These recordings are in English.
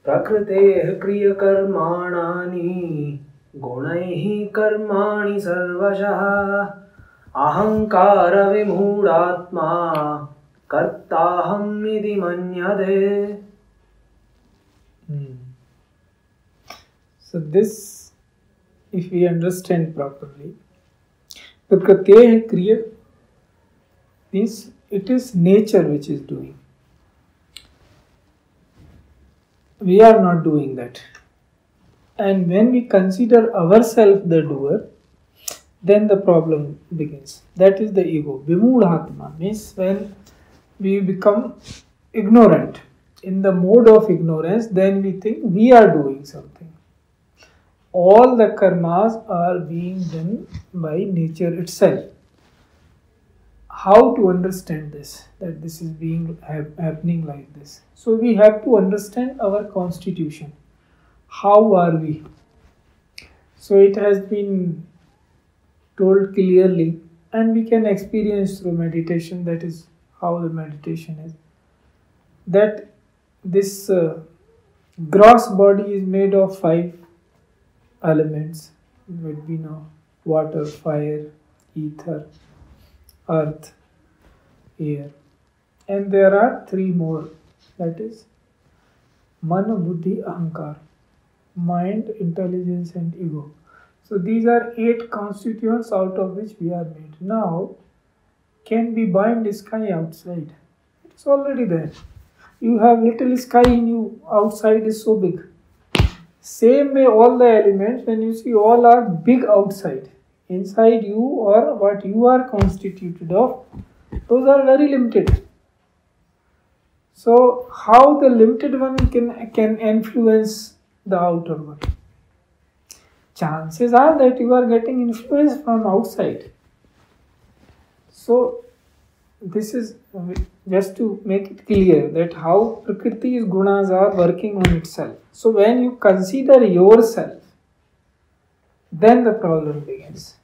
प्रकृतेः क्रियकर्माणानि गुणैः कर्माणि सर्वशः अहंकार विमूढात्मा कर्ताहम् इति मन्यते. So this, if we understand properly, Prakrityeha Kriya means it is nature which is doing. We are not doing that. And when we consider ourselves the doer, then the problem begins. That is the ego. Vimudhatma means when we become ignorant. In the mode of ignorance, then we think we are doing something. All the karmas are being done by nature itself. How to understand this? That this is being happening like this. So we have to understand our constitution. How are we? So it has been told clearly, and we can experience through meditation. That is how the meditation is. That this gross body is made of 5 elements. Would be water, fire, ether, earth, air, and there are 3 more. That is Mana, Buddhi, Ahankar, mind, intelligence, and ego. So these are 8 constituents out of which we are made. Now, can we bind the sky outside? It's already there. You have little sky in you, outside is so big. Same way all the elements, when you see, all are big outside. Inside you, or what you are constituted of, those are very limited. So how the limited one can influence the outer one? Chances are that you are getting influence from outside. So this is just to make it clear that how Prakriti's gunas are working on itself. So when you consider yourself, then the problem begins.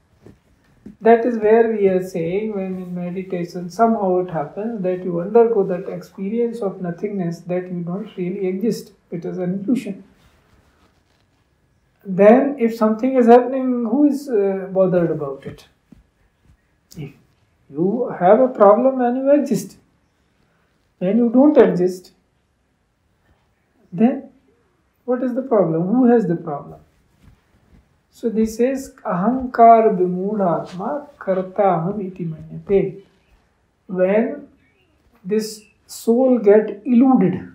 That is where we are saying, when in meditation somehow it happens that you undergo that experience of nothingness, that you don't really exist. It is an illusion. Then if something is happening, who is bothered about it? If you have a problem when you exist. When you don't exist, then what is the problem? Who has the problem? So this is ahankar vimudhatma kartaham iti manyate. When this soul get eluded,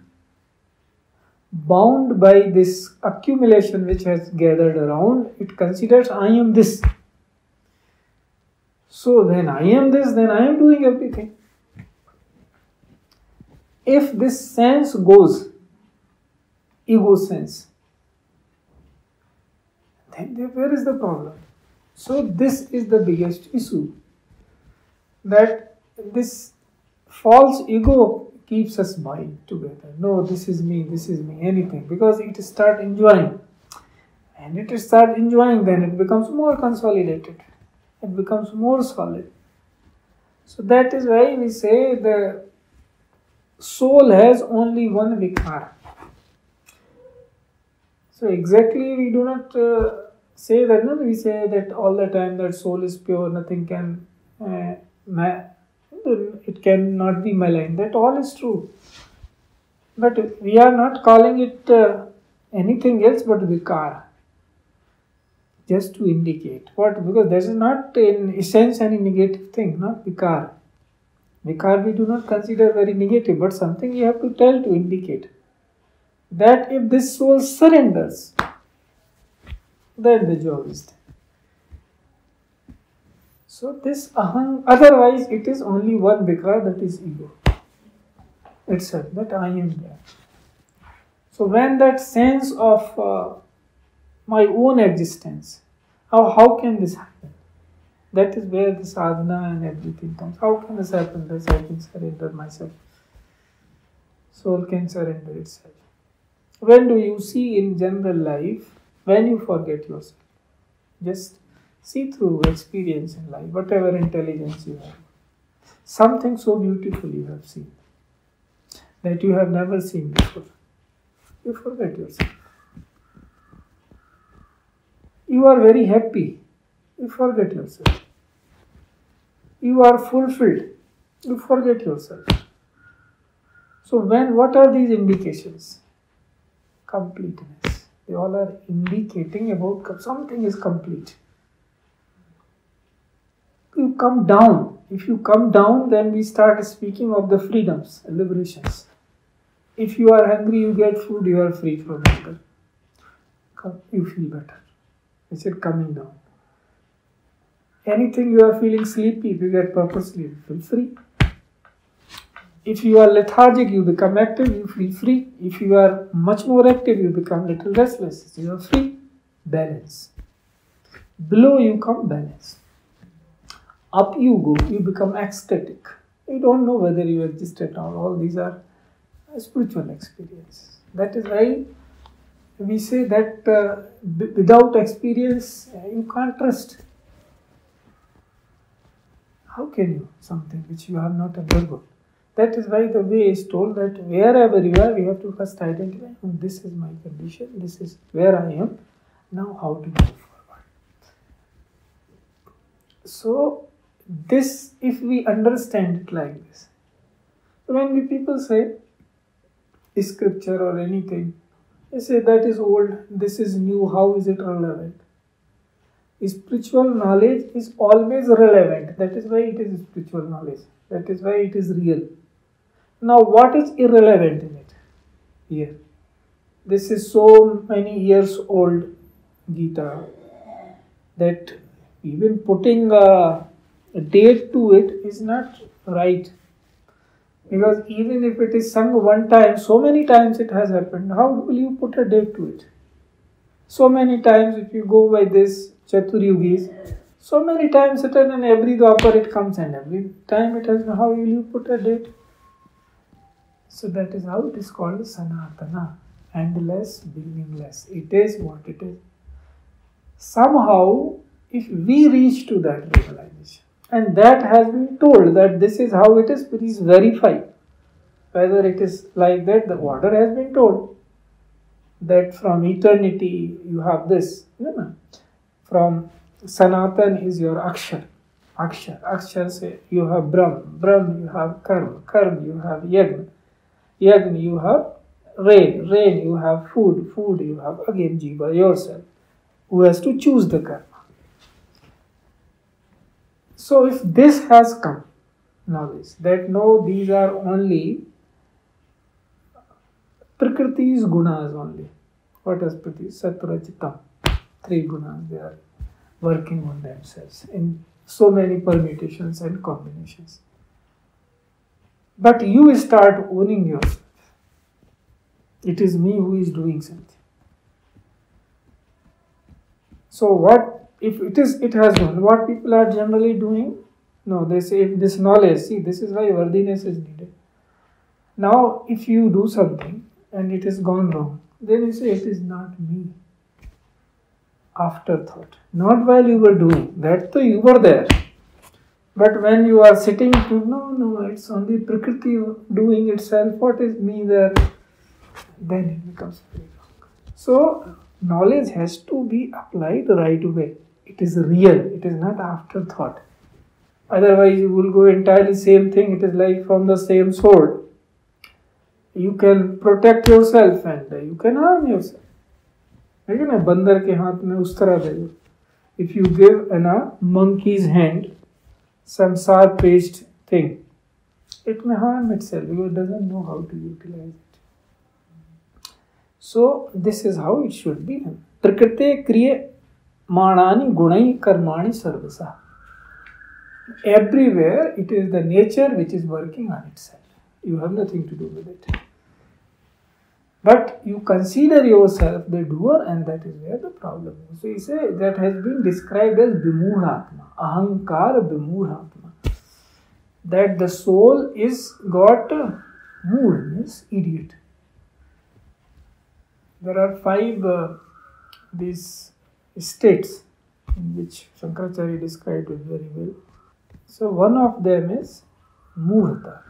bound by this accumulation which has gathered around, it considers I am this. So when I am this, then I am doing everything. If this sense goes, ego sense, then where is the problem? So this is the biggest issue, that this false ego keeps us bind together. No, this is me, anything, because it starts enjoying. And it starts enjoying, then it becomes more consolidated. It becomes more solid. So that is why we say the soul has only one vikar. So exactly we do not say that, no, we say that all the time that soul is pure, nothing can, it cannot be maligned. That all is true. But we are not calling it anything else but vikar. Just to indicate. What? Because this is not in essence any negative thing, not vikar. Vikar we do not consider very negative, but something you have to tell to indicate that if this soul surrenders, then the job is done. So this aham, otherwise it is only one vikar, that is ego itself, that I am there. So when that sense of my own existence, how can this happen? That is where the sadhana and everything comes. How can this happen? That I can surrender myself. Soul can surrender itself. When do you see in general life when you forget yourself? Just see through experience in life, whatever intelligence you have. Something so beautiful you have seen that you have never seen before. You forget yourself. You are very happy. You forget yourself. You are fulfilled. You forget yourself. So what are these indications? Completeness. They all are indicating about something is complete. You come down. If you come down, then we start speaking of the freedoms, liberations. If you are hungry, you get food, you are free from hunger. You feel better. I said coming down. Anything you are feeling sleepy, if you get proper sleep, you feel free. If you are lethargic, you become active, you feel free. If you are much more active, you become little restless. You are free. Balance. Below you come balance. Up you go, you become ecstatic. You don't know whether you exist at all. All these are spiritual experiences. That is why we say that without experience, you can't trust. How can you? Something which you have not undergone. That is why the way is told that wherever you are, we have to first identify, this is my condition, this is where I am, now how to move forward. So, this, if we understand it like this, when people say scripture or anything, they say that is old, this is new, how is it relevant? Spiritual knowledge is always relevant. That is why it is spiritual knowledge. That is why it is real. Now, what is irrelevant in it? Here. This is so many years old Gita that even putting a date to it is not right. Because even if it is sung one time, so many times it has happened. How will you put a date to it? So many times, if you go by this Chaturyugis, so many times it and every Dwapar it comes and every time it has, how will you put a date? So that is how it is called Sanatana, endless, beginningless. It is what it is. Somehow, if we reach to that realization, and that has been told that this is how it is, please verify whether it is like that. The order has been told that from eternity you have this. From Sanatan is your Akshar. Akshar say you have Brahm you have Karma you have Yagna you have rain you have food you have again Jiva, yourself, who has to choose the karma. So if this has come, knowledge that no, these are only Prakriti's gunas only. What is Prakriti? Sattva, Chitta. 3 gunas, they are working on themselves in so many permutations and combinations. But you start owning yourself. It is me who is doing something. So what if it has done? What people are generally doing? No, they say this knowledge, see, this is why worthiness is needed. Now, if you do something and it has gone wrong, then you say it is not me. Afterthought. Not while you were doing. That though you were there. But when you are sitting, no, it's only Prakriti doing itself. What is me there? Then it becomes very wrong. So, knowledge has to be applied the right way. It is real. It is not afterthought. Otherwise, you will go entirely same thing. It is like from the same sword. You can protect yourself and you can harm yourself. लेकिन ना बंदर के हाथ में उस तरह दे दो. If you give a monkey's hand some sharp-edged thing, it may harm itself because it doesn't know how to utilize it. So this is how it should be. Prakrite kriye manani gunai karmani sarvasa. Everywhere it is the nature which is working on itself. You have nothing to do with it. But you consider yourself the doer, and that is where the problem is. So you say that has been described as Vimudhatma, Ahankar Vimudhatma. That the soul is got mood, means idiot. there are 5 these states in which Shankaracharya described it very well. So one of them is Murta.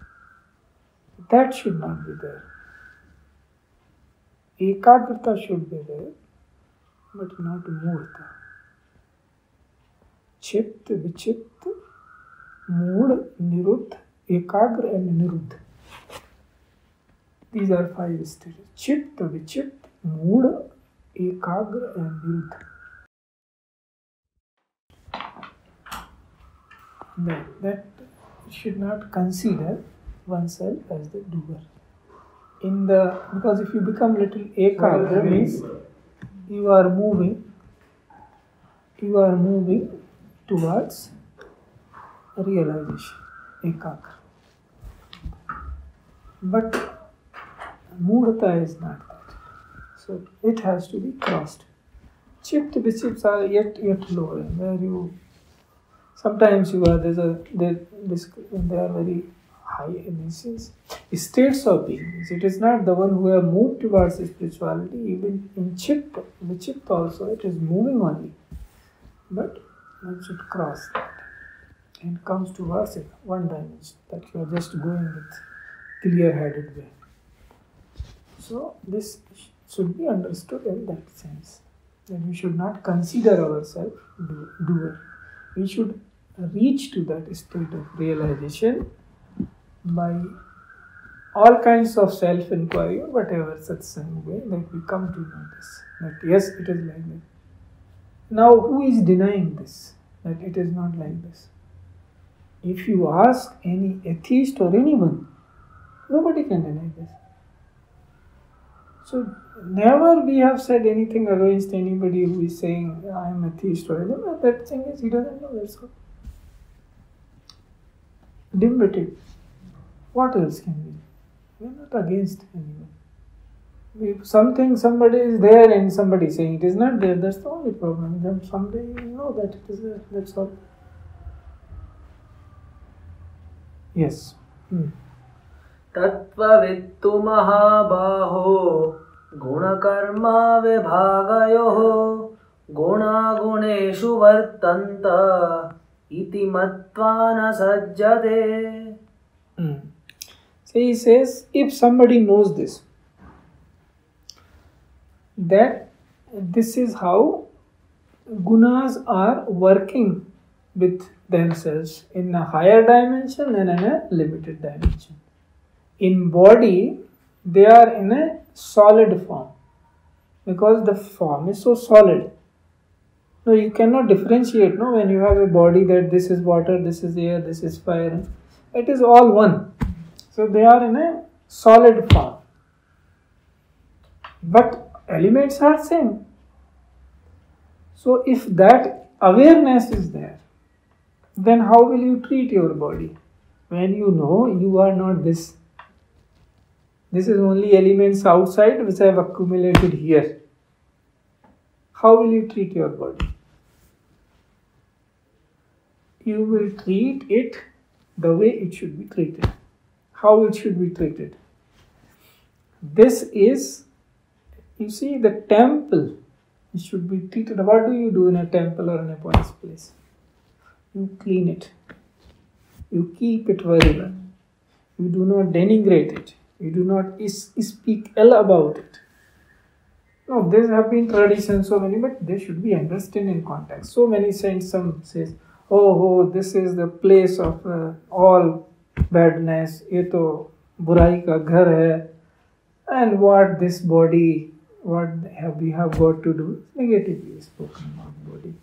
That should not be there. Ekagrata should be there, but not Murta. Chitta, Vichitta, Mood, Niruddha, Ekagra and Niruddha. These are 5 stages. Chitta, Vichitta, Mood, Ekagra and Niruddha. That should not consider oneself as the doer. Because if you become little ekagra, means you are moving towards realization, ekagra. But murta is not that. So it has to be crossed. Chitta vichitta are yet lower, where you sometimes they are very high emissions. States of being. It is not the one who have moved towards spirituality. Even in Chitta, Vichitta also, it is moving only. But one should cross that and comes towards it, one dimension, that you are just going with clear-headed way. So this should be understood in that sense. That we should not consider ourselves doer. We should reach to that state of realization by all kinds of self-inquiry or whatever satsang way that we come to know this. That yes, it is like that. Now who is denying this? That it is not like this. If you ask any atheist or anyone, nobody can deny this. So never we have said anything against anybody who is saying I am atheist or anything. That thing is he doesn't know, that's all. Dim-witted. What else can we do? We are not against anyone. If somebody is there and somebody is saying it is not there, that's the only problem. Then someday you will know that it is there, that's all. Yes. तत्त्ववित्तु महाबाहो गुणकर्मा विभागयोः गुणागुणेषु वर्तन्त इति मत्वा न सज्जते. So he says, if somebody knows this, that this is how gunas are working with themselves in a higher dimension and in a limited dimension. In body, they are in a solid form because the form is so solid. No, you cannot differentiate, no, when you have a body that this is water, this is air, this is fire. It is all one. So they are in a solid form. But elements are same. So if that awareness is there, then how will you treat your body? When you know you are not this. This is only elements outside which have accumulated here. How will you treat your body? You will treat it the way it should be treated. How it should be treated. This is, you see, the temple. It should be treated. What do you do in a temple or in a pious place? You clean it. You keep it very well. You do not denigrate it. You do not speak ill about it. No, there have been traditions, so many, but they should be understood in context. So many saints, some says, oh, this is the place of all badness, ye to burai ka ghar hai, and what this body, what we have got to do, negatively spoken about body.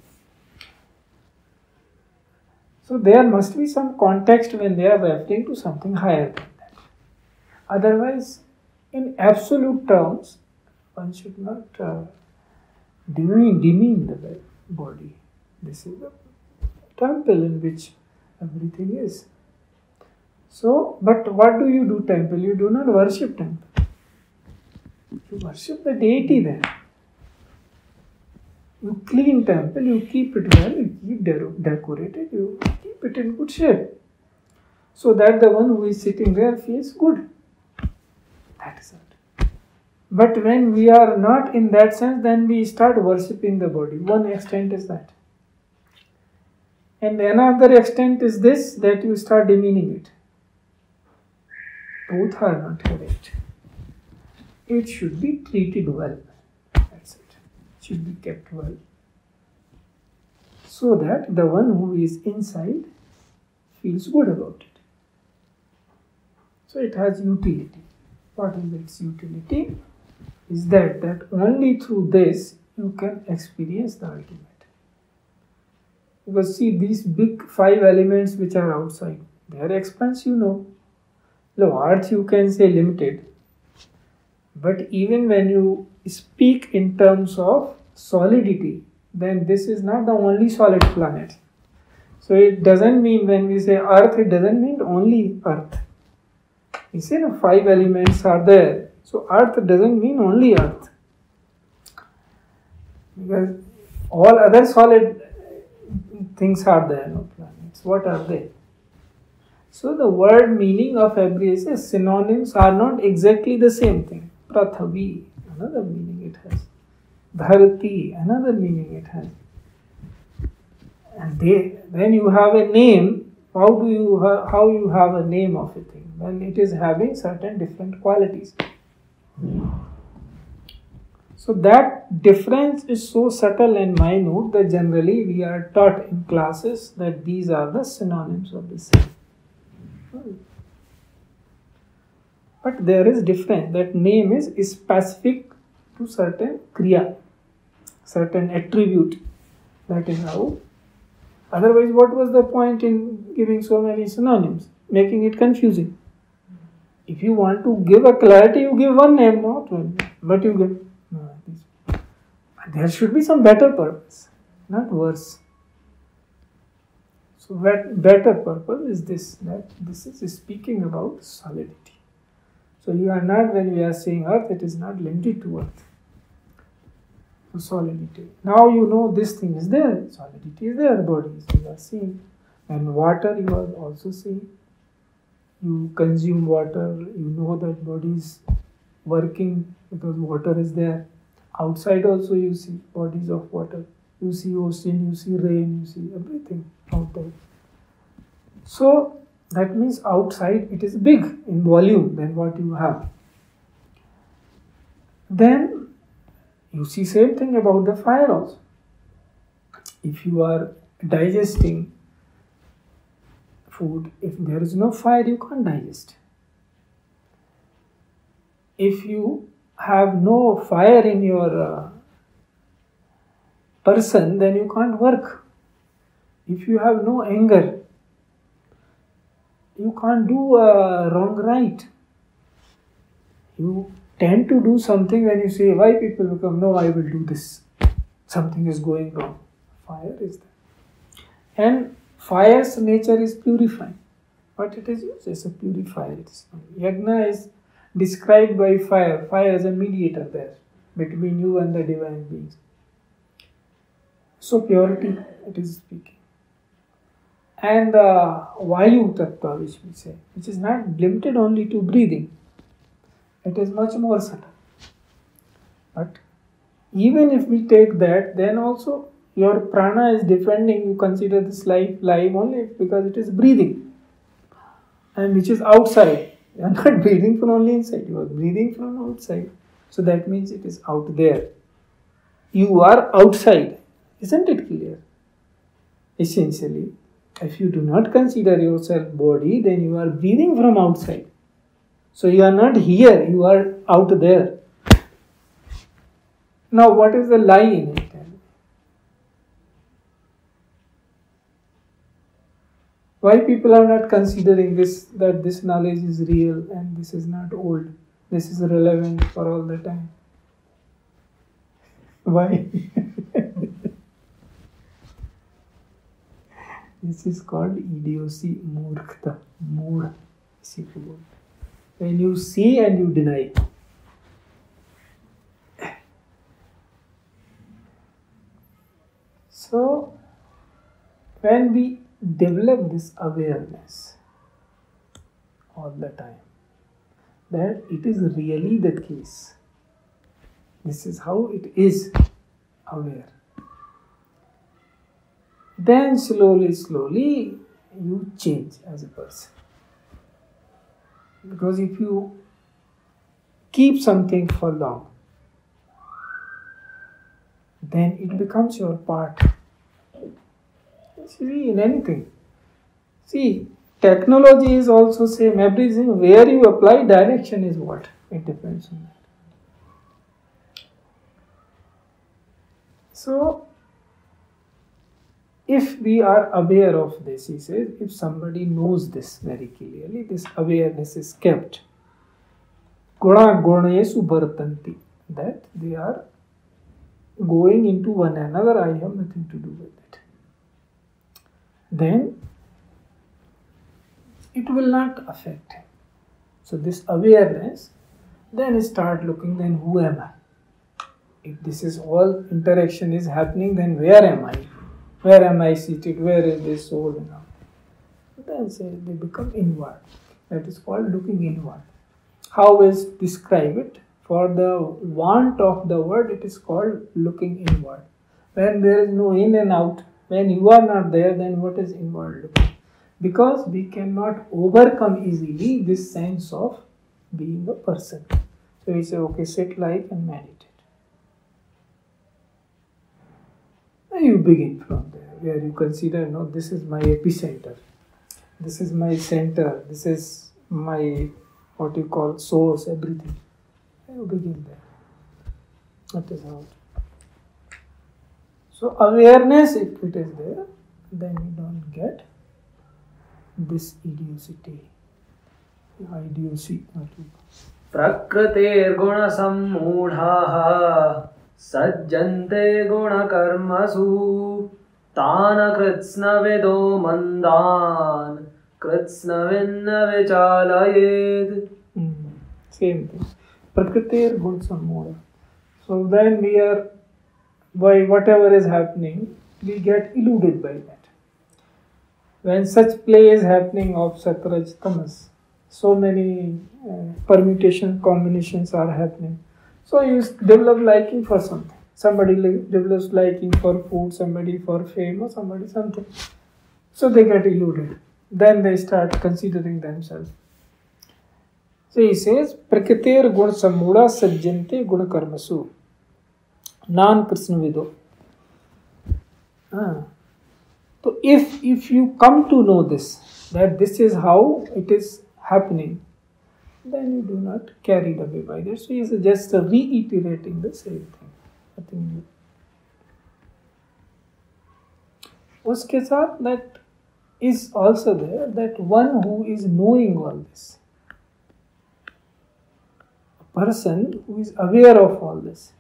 So there must be some context when they are referring to something higher than that. Otherwise, in absolute terms, one should not demean the body. This is the temple in which everything is. So, but what do you do temple? You do not worship temple. You worship the deity there. You clean temple, you keep it well, you keep decorated, you keep it in good shape. So that the one who is sitting there feels good. That is it. But when we are not in that sense, then we start worshipping the body. One extent is that. And another extent is this, that you start demeaning it. Both are not correct. It should be treated well. That's it. It should be kept well. So that the one who is inside feels good about it. So it has utility. What is its utility? Is that only through this you can experience the ultimate. Because see, these big 5 elements which are outside, their expanse you know. The earth you can say limited. But even when you speak in terms of solidity, then this is not the only solid planet. So it doesn't mean when we say earth, it doesn't mean only earth. You see, 5 elements are there. So earth doesn't mean only earth. Because all other solid things are there, no planets. What are they? So the word meaning of every synonyms are not exactly the same thing. Prathavi, another meaning it has. Dharati, another meaning it has. And when you have a name, how you have a name of a thing? When it is having certain different qualities. So that difference is so subtle and minute that generally we are taught in classes that these are the synonyms of the same. But there is difference. That name is specific to certain kriya, certain attribute. That is how. Otherwise, what was the point in giving so many synonyms? Making it confusing. If you want to give a clarity, you give one name, not one. But you give. No, there should be some better purpose, not worse. So better purpose is this, that this is speaking about solidity. So you are not, when we are saying earth, it is not limited to earth. So solidity. Now you know this thing is there, solidity is there, bodies you are seeing. And water you are also seeing. You consume water, you know that body is working because water is there. Outside also you see bodies of water. You see ocean, you see rain, you see everything out there. So that means outside it is big in volume than what you have. Then you see same thing about the fire also. If you are digesting food, if there is no fire, you can't digest. If you have no fire in your person, then you can't work. If you have no anger, you can't do wrong right. You tend to do something when you say, why people become, no, I will do this. Something is going wrong. Fire is there. And fire's nature is purifying. What it is used as a purifier. Yajna is described by fire. Fire as a mediator there between you and the divine beings. So purity, it is speaking. And Vayu Tattva, which we say, which is not limited only to breathing. It is much more subtle. But even if we take that, then also your prana is defending, you consider this life only because it is breathing. And which is outside. You are not breathing from only inside, you are breathing from outside. So that means it is out there. You are outside. Isn't it clear? Essentially, if you do not consider yourself body, then you are breathing from outside. So you are not here, you are out there. Now what is the lie in it? Why people are not considering this, that this knowledge is real and this is not old, this is relevant for all the time? Why? This is called idiocy, murkhta, mood. When you see and you deny. So, when we develop this awareness all the time, that it is really the case This is how it is aware. Then slowly you change as a person. Because if you keep something for long, then it becomes your part. See, in anything. See, technology is also same. Everything where you apply direction is what? It depends on that. So, if we are aware of this, he says, if somebody knows this very clearly, this awareness is kept. Guna gunayesu bhartanti, that they are going into one another, I have nothing to do with it. Then it will not affect him. So this awareness, then start looking, then who am I? If this is all interaction is happening, then where am I? Where am I seated? Where is this soul and all? Then say they become inward. That is called looking inward. How is describe it? For the want of the word, it is called looking inward. When there is no in and out, when you are not there, then what is inward looking? Because we cannot overcome easily this sense of being a person. So we say, okay, sit like and meditate. Then you begin from there, where you consider, no, this is my epicenter, this is my center, this is my, what you call, source, everything. Then you begin there. That is how it. So awareness, if it is there, then you don't get this idiocy. प्रकृतेर्गुण सम्मूढाः सज्जन्ते गुणकर्मसु तान् कृत्स्नविदो मन्दान् कृत्स्नविन्न विचालयेत्. Same thing. Prakritir gun sammudha. So then we are, by whatever is happening, we get eluded by that. When such play is happening of Satraj Tamas, so many permutation combinations are happening. So you develop liking for something. Somebody develops liking for food, somebody for fame, or somebody something. So they get eluded. Then they start considering themselves. So he says, Prakritir gun sammudha sajjante guna karmasu. Nan Krishna vido. So if you come to know this, that this is how it is happening, then you do not carried away by that. So he is just reiterating the same thing. Nothing new. Uske saath that is also there, that one who is knowing all this, a person who is aware of all this,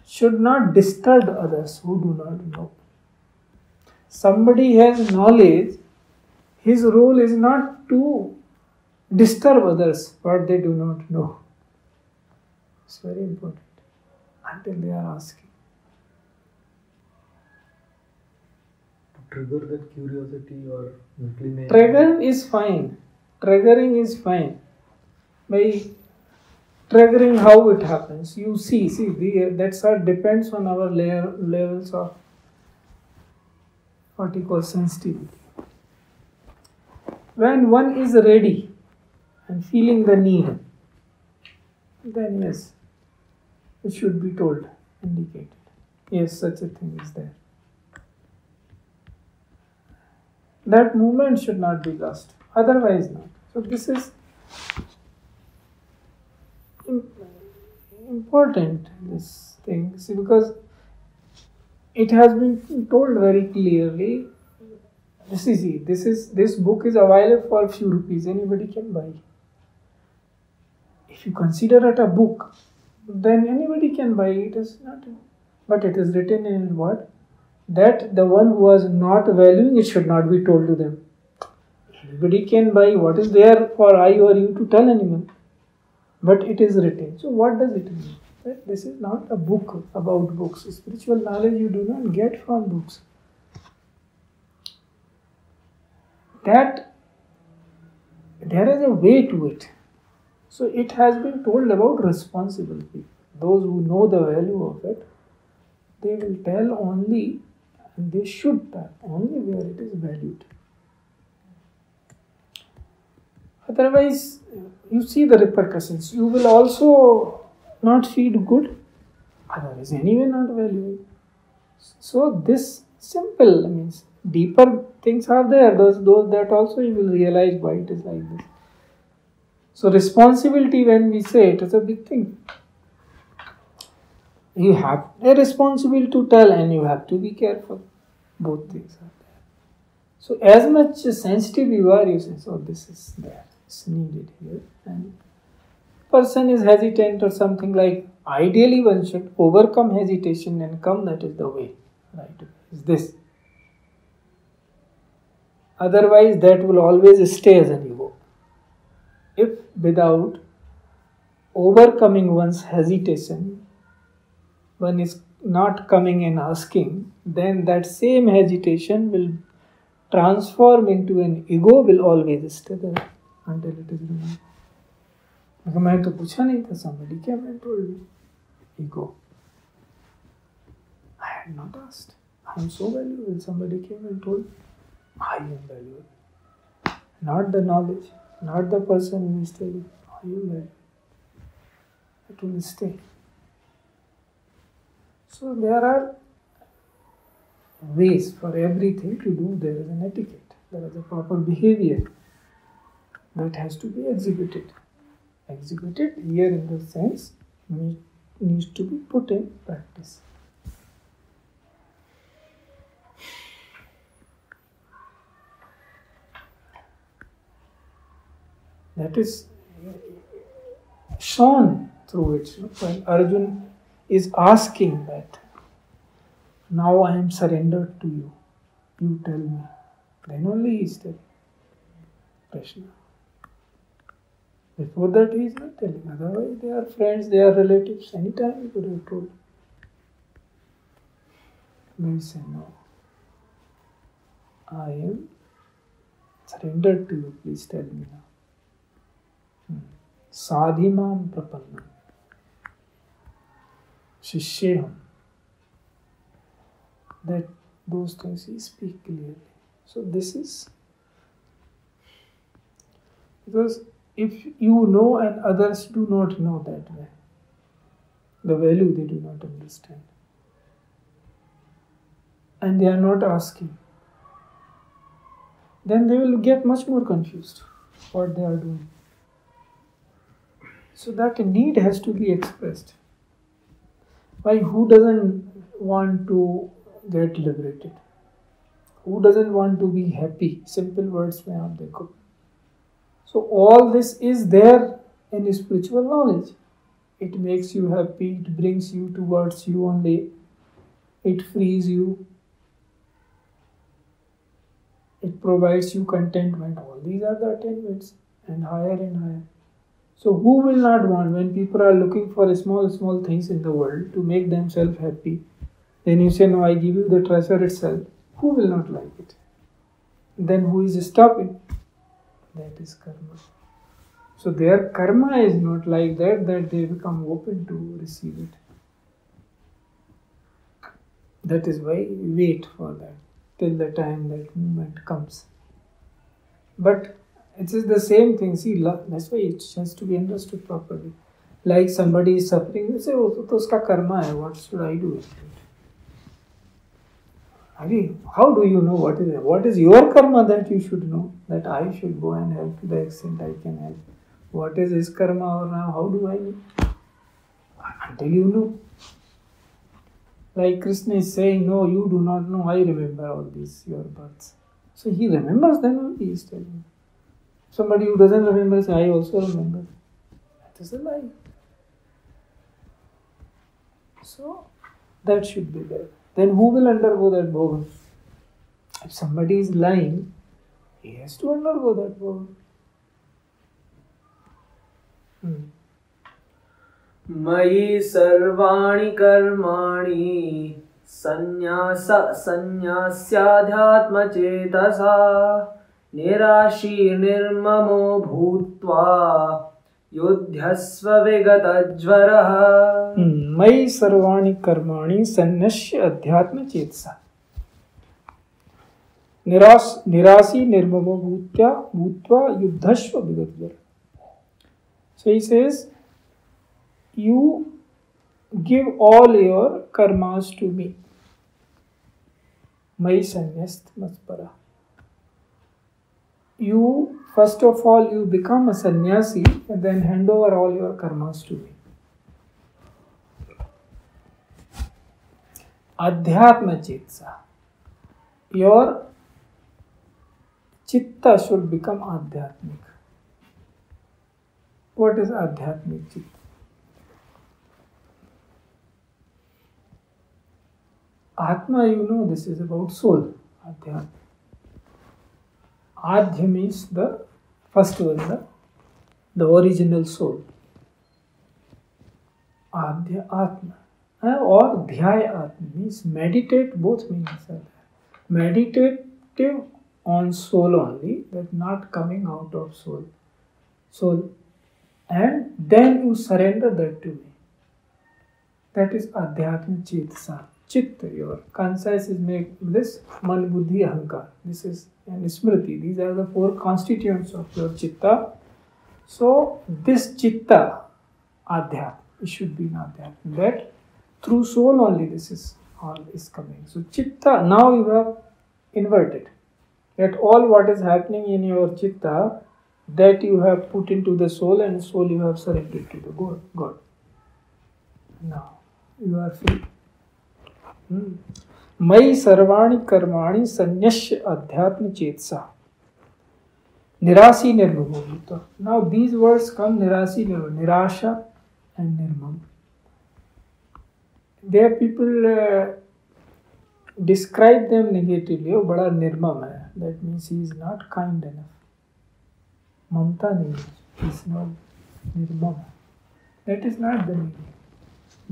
should not disturb others who do not know. Somebody has knowledge, his role is not to disturb others what they do not know. It's very important until they are asking. To trigger that curiosity or inclination. Triggering is fine. Triggering is fine. By triggering, how it happens, you see, that's all depends on our levels of what you call sensitivity. When one is ready and feeling the need, then yes, it should be told, indicated. Yes, such a thing is there. That movement should not be lost, otherwise not. So this is important, this thing, see, because it has been told very clearly. This book is available for a few rupees. Anybody can buy. If you consider it a book, then anybody can buy it. Is not, but it is written in what? That the one who was not valuing it should not be told to them. Anybody can buy. What is there for I or you to tell anyone? But it is written. So what does it mean? That this is not a book about books. Spiritual knowledge you do not get from books. That there is a way to it. So it has been told about responsible people. those who know the value of it, they will tell only, and they should tell only where it is valued. Otherwise, you see the repercussions. You will also not feed good, otherwise anyway not valued. So this simple means deeper things are there. Those that also you will realize why it is like this. So responsibility, when we say it, is a big thing. You have a responsibility to tell, and you have to be careful. Both things are there. So as much sensitive you are, you say, so this is there, it's needed here. And person is hesitant or something like, ideally one should overcome hesitation and come, that is the way. Right? Is this. Otherwise that will always stay as an ego. If without overcoming one's hesitation, one is not coming and asking, then that same hesitation will transform into an ego, will always stay there until it is removed. मैं तो पूछा नहीं था, somebody came and told me. Ego. I had not asked. I am so valuable. Somebody came and told me, I am valuable. Not the knowledge, not the person who is telling, I am valuable. It will stay. So there are ways for everything to do. There is an etiquette. There is a proper behavior that has to be executed. Executed here in the sense needs to be put in practice. That is shown through it. When Arjun is asking that, now I am surrendered to you, you tell me. Then only he is telling Krishna. Before that he is not telling. Otherwise they are friends, they are relatives. Anytime he could have told. May say no. I am surrendered to you. Please tell me now. Sadhimam prapannam. Shishyeham. That those things he speaks clearly. So this is because if you know and others do not know that way, the value they do not understand, and they are not asking, then they will get much more confused what they are doing. So that need has to be expressed. Why? Who doesn't want to get liberated? Who doesn't want to be happy? Simple words mein aap dekho. So all this is there in spiritual knowledge. It makes you happy, it brings you towards you only, it frees you, it provides you contentment. All these are the attainments, and higher. So who will not want, when people are looking for small things in the world to make themselves happy, then you say, no, I give you the treasure itself. Who will not like it? Then who is stopping? That is karma. So their karma is not like that they become open to receive it. That is why we wait for that till the time that moment comes. But it is the same thing. See, that's why it has to be understood properly. Like somebody is suffering, you say, oh, to uska karma hai, what should I do with it? How do you know what is it? What is your karma that you should know? That I should go and help to the extent I can help. What is his karma or now? How do I know? Until you know. Like Krishna is saying, no, you do not know. I remember all these, your births. So he remembers, then only he is telling. Somebody who doesn't remember says, I also remember. That is a lie. So that should be there. Then who will undergo that bhoga? If somebody is lying, he has to undergo that bhoga. मयि सर्वाणि कर्माणि संन्यास्याध्यात्मचेतसा निराशीर्निर्ममो भूत्वा योध्यस्व विगतज्वरः मयि सर्वाणि कर्माणि सन्न्यस्य अध्यात्म चेतसा निरासी निर्ममो भूत्वा युद्धस्व विगतज्वरः. So he says, you give all your karmas to me. Mai sannyast maspara. You, first of all, you become a sannyasi and then hand over all your karmas to me. Adhyatma chetsa. Your chitta should become adhyatmic. What is adhyatmic chitta? Atma, you know, this is about soul. Adhyatma. Adhya means the first one, the original soul. Adhya Atma. Or Dhyaya Atma means meditate, both means meditative on soul only, that not coming out of soul. And then you surrender that to me. That is Adhyatma Chetasa. Chitta, your conscience is made this Man Buddhi Ahankar. This is and Smriti. These are the four constituents of your Chitta. So this Chitta, Adhyatma, it should be an Adhyatma. That through soul only this is all is coming. So Chitta, now you have inverted. That all what is happening in your Chitta, that you have put into the soul, and soul you have surrendered to the God. Now you are free. Mai sarvani karmani sanyasya adhyatma chetsa nirasi nirmam. Now these words come nirasi nirmam, nirasha and nirmam. There people describe them negatively. Oh, bada nirmam hai. That means he is not kind enough. Mamta nahi, he is not nirmam. That is not the meaning.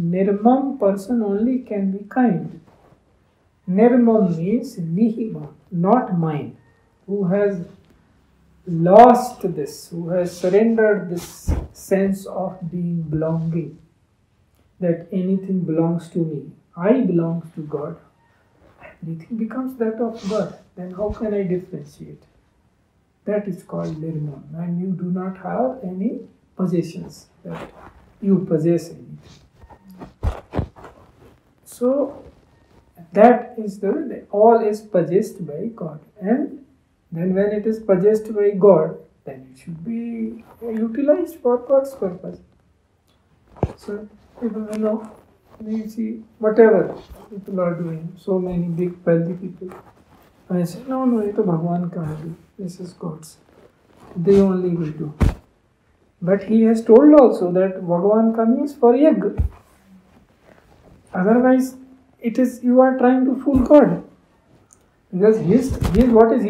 Nirmam person only can be kind. Nirmam means nihimam, not mine. Who has lost this, who has surrendered this sense of being belonging, that anything belongs to me, I belong to God. Everything becomes that of God. Then how can I differentiate? That is called nirmam. And you do not have any possessions, that you possess anything. So that is the all is possessed by God, and then when it is possessed by God, then it should be utilized for God's purpose. So people will know, you see whatever people are doing, so many big wealthy people, I say no, ये तो भगवान का है, this is God's. They only will do. But he has told also that Bhagavan ka means for yajna. Otherwise, it is you are trying to fool God. Because he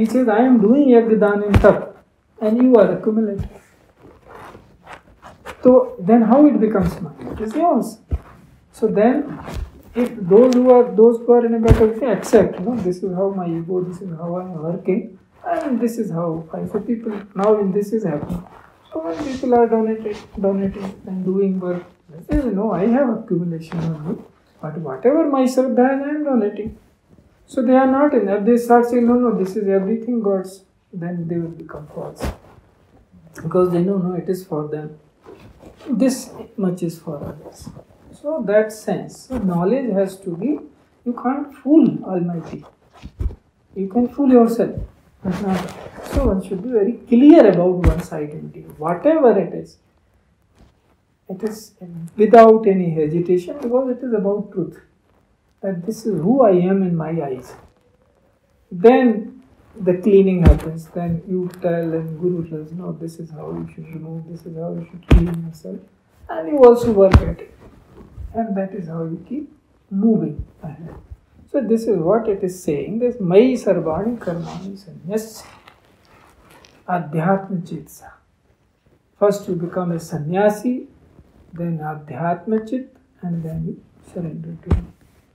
says, I am doing yajna dan in tap, and you are accumulating. So then how it becomes mine? It is yours. So then, if those who are in a better way accept, this is how my ego, this is how I am working, and this is how I. So people now in this is happening. So when people are donating and doing work, they say, I have accumulation only. But whatever my Shraddha has, I am donating. So they are not in. If they start saying, no, this is everything God's, then they will become false. Because they know, it is for them. This much is for others. So that sense, so knowledge has to be, you can't fool Almighty. You can fool yourself. But not. So one should be very clear about one's identity. Whatever it is without any hesitation, because it is about truth. That this is who I am in my eyes. Then the cleaning happens. Then you tell and Guru tells, no, this is how you should remove, this is how you should clean yourself. And you also work at it. And that is how you keep moving ahead. So this is what it is saying. This Mai Sarvani Karmani Sannyas Adhyatma Chitsa. First you become a sannyasi, then Adhyatma Chit, and then you surrender to him.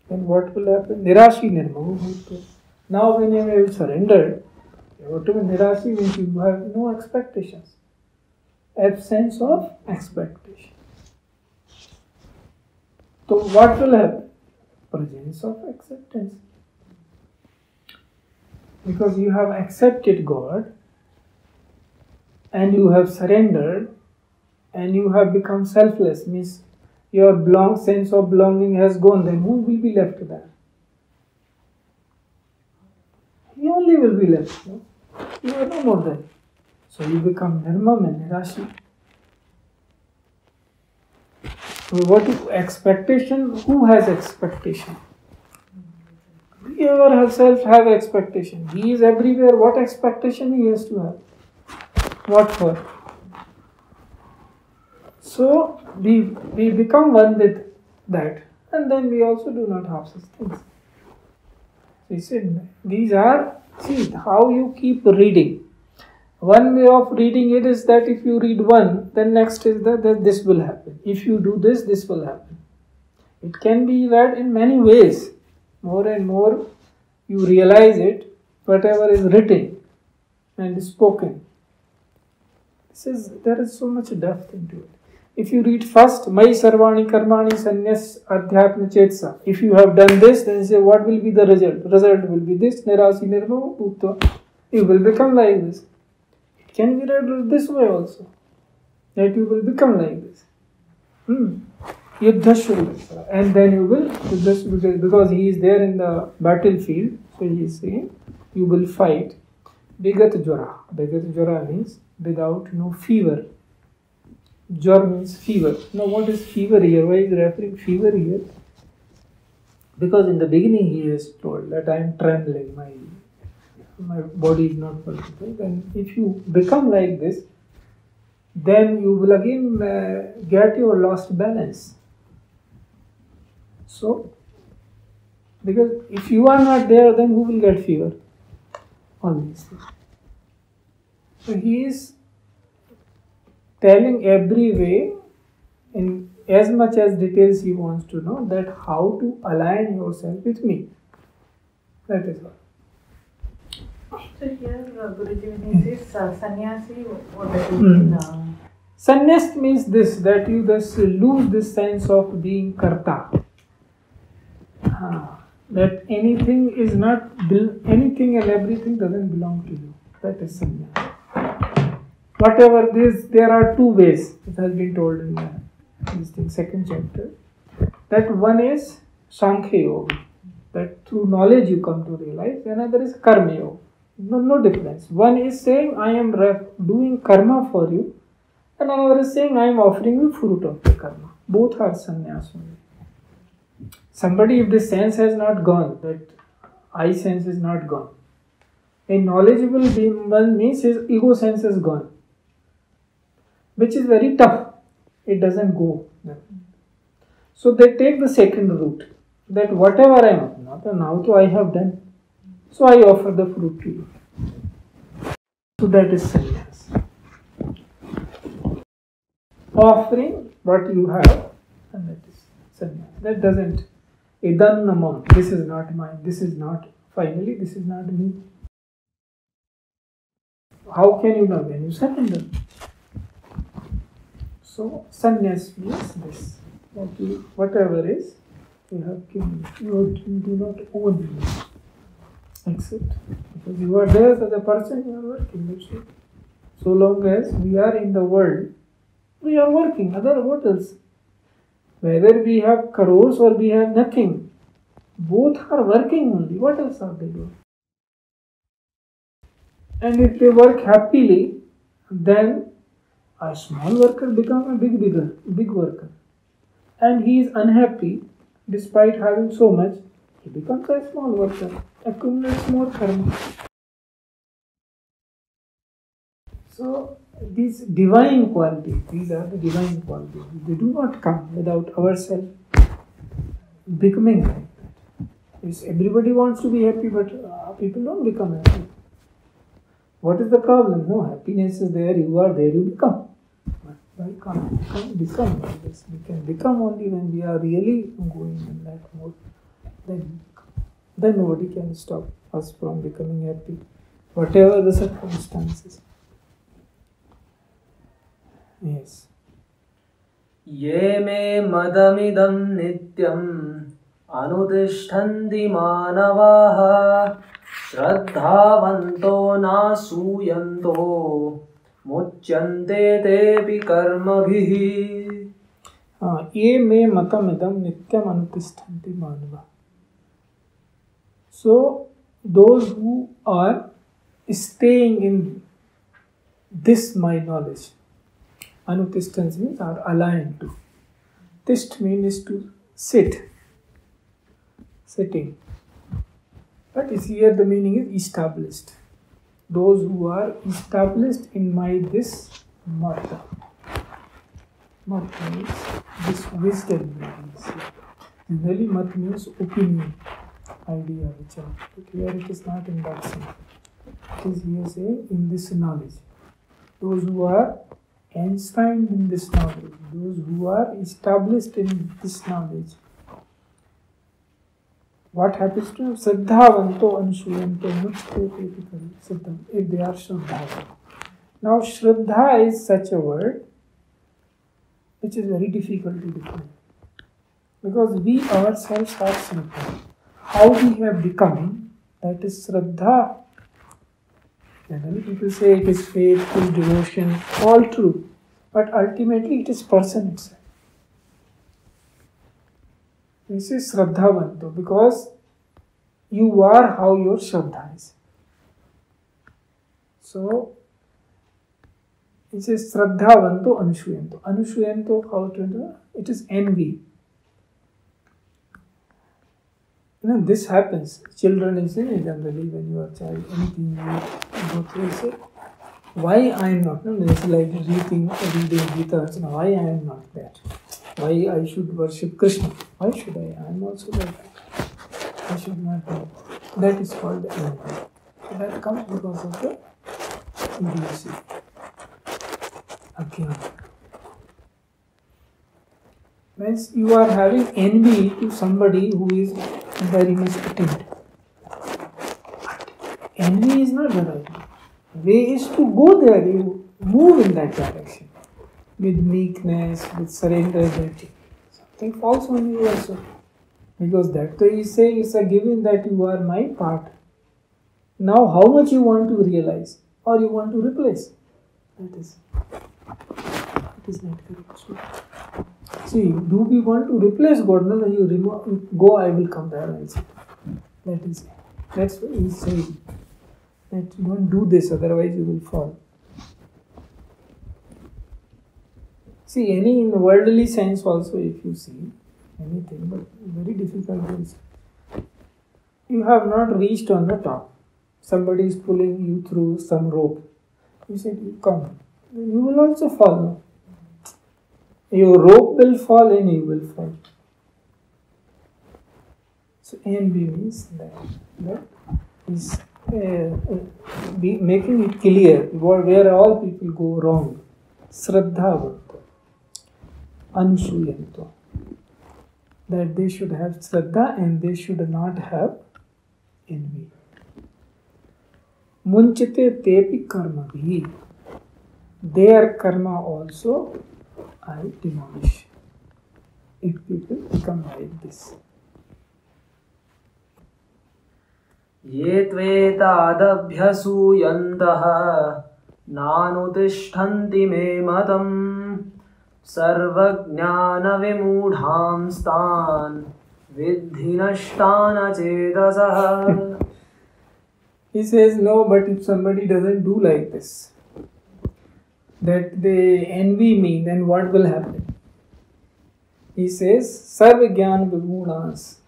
Then what will happen? Nirashi Nirmama Bhutva. Now when you have surrendered, whatever Nirashi means you have no expectations. absence of expectation. So what will happen? Presence of acceptance. Because you have accepted God and you have surrendered and you have become selfless, means your sense of belonging has gone, then who will be left there? You only will be left. No? You are no more there. So you become nirmam and nirashi. So what is expectation? Who has expectation? We ourselves have expectation. He is everywhere. What expectation he has to have? What for? So we become one with that, and then we also do not have such things. He said, these are, see how you keep reading. One way of reading it is that if you read one, then next is that this will happen. If you do this, this will happen. It can be read in many ways. More and more you realize it, whatever is written and spoken. There is so much depth into it. If you read first, Mai Sarvani Karmani Sanyas Adhyatma Chetsa. If you have done this, then say what will be the result? The result will be this, Nirasi Nirmama Bhutva. You will become like this. It can be read this way also. That you will become like this. Yuddhashura. And then you will, because he is there in the battlefield, so he is saying, you will fight. Bigat Jwara. Bigat Jwara means without no fever. Jwar means fever. Now what is fever here? Why is he referring fever here? Because in the beginning he is told that I am trembling, my body is not working. Then if you become like this, then you will again get your lost balance. So, because if you are not there, then who will get fever? All these things. So he is telling every way, in as much as details he wants to know, that how to align yourself with me. That is all. So here, Guruji, when he says sannyasi, what does it mean? Sannyas means this, that you just lose this sense of being karta. That anything is not, anything and everything doesn't belong to you. That is sannyas. Whatever this, there are two ways, it has been told in the second chapter. That one is Sankhya Yoga, that through knowledge you come to realize. Another is Karma Yoga. No difference. One is saying I am doing karma for you, and another is saying I am offering you fruit of the karma. Both are sannyas only. Somebody, if this sense has not gone, that I sense is not gone, a knowledgeable one means his ego sense is gone, which is very tough. It doesn't go. So they take the second route, that whatever I am, now I have done, so I offer the fruit to you. So that is sannyas. Offering what you have, and that is sannyas. That doesn't, idannamam, this is not mine, this is not, finally this is not me. How can you know? When you surrender. So sannyas means this, that you, whatever is, you have given, you do not own it. Accept. Because you are there as a person, you are working. So long as we are in the world, we are working. What else? Whether we have crores or we have nothing, both are working only. What else are they doing? And if they work happily, then a small worker becomes a big worker. And he is unhappy, despite having so much, he becomes a small worker, accumulates more karma. So these divine qualities, these are the divine qualities. They do not come without ourselves becoming like that. Yes, everybody wants to be happy, but people don't become happy. What is the problem? No, happiness is there, you are there, you become. But why can't we become like this? We can become only when we are really going in that mode. Then nobody can stop us from becoming happy, whatever the circumstances. Yes. ये मे मदमिदं नित्यम् अनुतिष्ठन्ति मानवाः श्रद्धावन्तो नासूयन्तो मुच्यन्ते तेऽपि कर्मभिः. ये मे मतमिदं नित्यम् अनुतिष्ठन्ति मानवाः. So those who are staying in this my knowledge, anutishthans means are aligned to. Tisht means to sit, sitting. But here the meaning is established. Those who are established in my this mata. Mat means this wisdom. Generally, mat means opinion, idea, which are. But here it is not in that sense. It is here saying in this knowledge. Those who are enshrined in this knowledge, those who are established in this knowledge. What happens to them? Shraddhavanto anushuyanto muchyate, if they are shraddha. Now, shraddha is such a word which is very difficult to define. Because we ourselves are shraddha. How we have become, that is shraddha. Generally people say it is faith, it is devotion, all true. But ultimately it is person itself. This is shraddhavanto because you are how your shraddha is. So, it says shraddhavanto anushuyanto. Anushuyanto, how to do it? It is envy. You know, this happens. Children is generally when you are a child, anything you go through, you say, why I am not? No, it's like reading Gita. So why I am not that? Why I should worship Krishna? Why should I? I am also like that. I should not do that. That is called envy. So that comes because of the idiocy. Ajnana. Means you are having envy to somebody who is very much attained. Envy is not the right way. Way is to go there, you move in that direction with meekness, with surrender. Something falls on you also. Because that way is saying it's a given that you are my part. Now how much you want to realize or you want to replace? That is not correct. So, see, do we want to replace God? No, you remove, go, I will come there and sit. That is it. That's what he is saying. That you don't do this, otherwise you will fall. See, any in the worldly sense also, if you see anything, but very difficult to see. You have not reached on the top. Somebody is pulling you through some rope. You said, you come. You will also fall. No? Your rope will fall and you will fall. So envy means that is making it clear where all people go wrong. Shraddhavanto, anushuyanto. That they should have shraddha and they should not have envy. Munchite tepi karma bhi. Their karma also I demolish. If people become like this. ये त्वेतादभ्यसूयन्तः नानुतिष्ठन्ति मे मतम् सर्वज्ञानविमूढांस्तान् विद्धि नष्टान् चेतसः. He says, no, but if somebody doesn't do like this, that they envy me, then what will happen? He says, Sarva Jnana Vimudhans.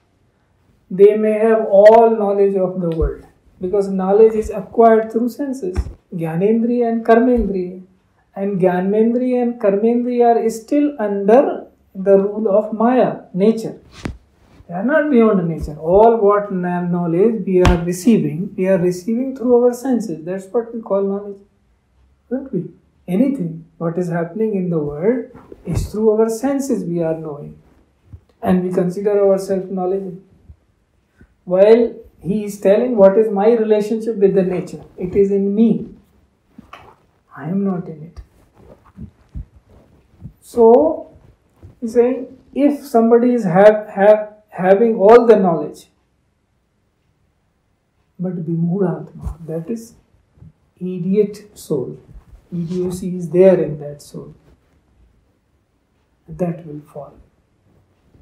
They may have all knowledge of the world, because knowledge is acquired through senses, Jnanendriya and Karmendriya. And Jnanendriya and Karmendriya are still under the rule of Maya, nature. They are not beyond nature. All what knowledge we are receiving through our senses. That's what we call knowledge. Don't we? Anything, what is happening in the world is through our senses we are knowing. And we consider ourselves knowledgeable. While he is telling what is my relationship with the nature. It is in me. I am not in it. So, he's saying if somebody is having all the knowledge, but Vimudhatma, that is idiot soul, idiocy is there in that soul, that will fall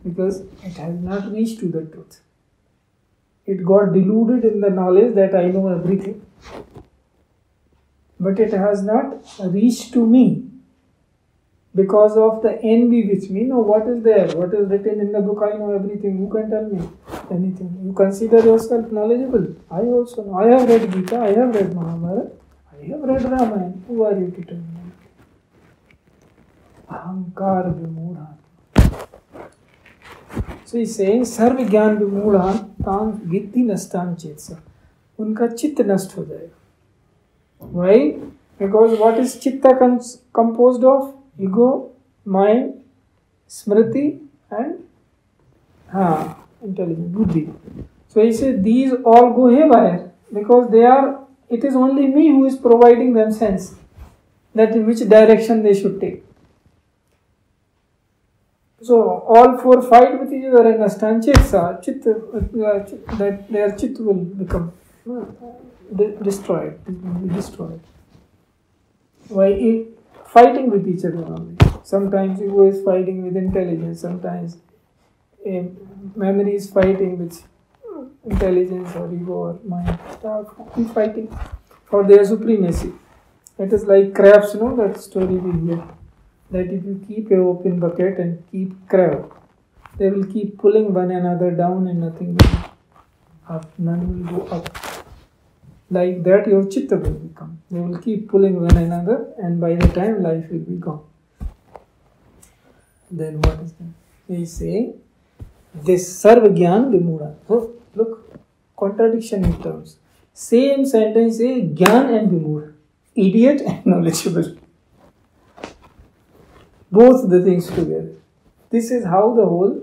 because it has not reached to the truth. It got deluded in the knowledge that I know everything, but it has not reached to me because of the envy which me. No, what is there? What is written in the book? I know everything. Who can tell me anything? You consider yourself knowledgeable. I also know. I have read Gita. I have read Mahabharata. I have read Ramayana. Who are you to tell me? Ahankar Vimudha. So he's saying Sarva Gyan Vimudha Tan Vitti Nastan Chetsa. Unka चित्त नष्ट हो जाएगा. Why? Because what is chitta composed of? Ego, mind, smriti and intelligence, buddhi. So he said these all go haywire because it is only me who is providing them sense that in which direction they should take. So all four fight with each other and Astan Chetsa, that their chit will become destroyed. Why? Fighting with each other only. Sometimes ego is fighting with intelligence, sometimes memory is fighting with intelligence or ego or mind. Keep fighting for their supremacy. It is like crabs, that story we hear. That if you keep an open bucket and keep crab, they will keep pulling one another down and nothing will go up. None will go up. Like that your chitta will become. They will keep pulling one another and by the time life will be gone. Then what is that? He is saying this Sarva Gyan Vimudha. So look, contradiction in terms. Same sentence say Gyan and Vimudha. Idiot and knowledgeable. Both the things together. This is how the whole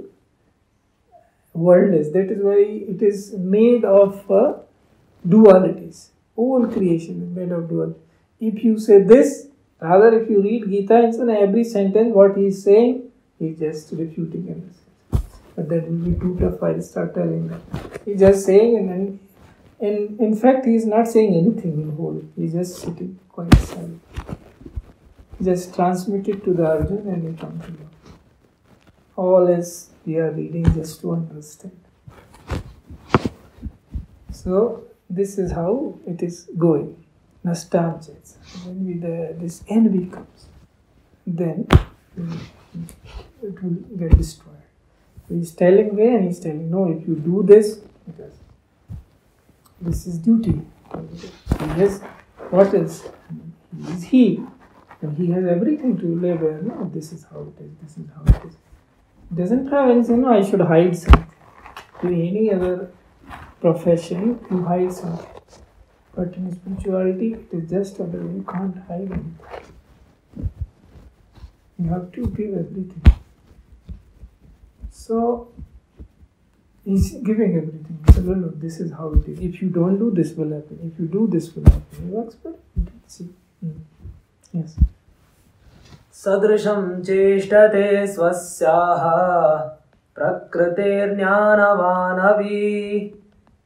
world is. That is why it is made of dualities. Whole creation is made of duality. If you say this, rather if you read Gita and every sentence what he is saying, he is just refuting everything. But that will be too tough. I'll start telling that. He is just saying and in fact he is not saying anything in whole. He is just sitting quite silent. He just transmit it to the Arjuna and he comes to know. All as we are reading just to understand. So this is how it is going. Nastamchets. When this envy comes, then it will get destroyed. He is telling me and he is telling, no, if you do this, because this is duty. Yes, what else? He is he. And he has everything to live there. No, this is how it is, this is how it is. He doesn't have anything, no, I should hide something. To any other profession, you hide something. But in spirituality, it is just a way. You can't hide anything. You have to give everything. So, he's giving everything. He said, no, this is how it is. If you don't do, this will happen. If you do, this will happen. You expect? See. Yes. Sadrisham cheshtate swasyaha prakritirjnanavanavi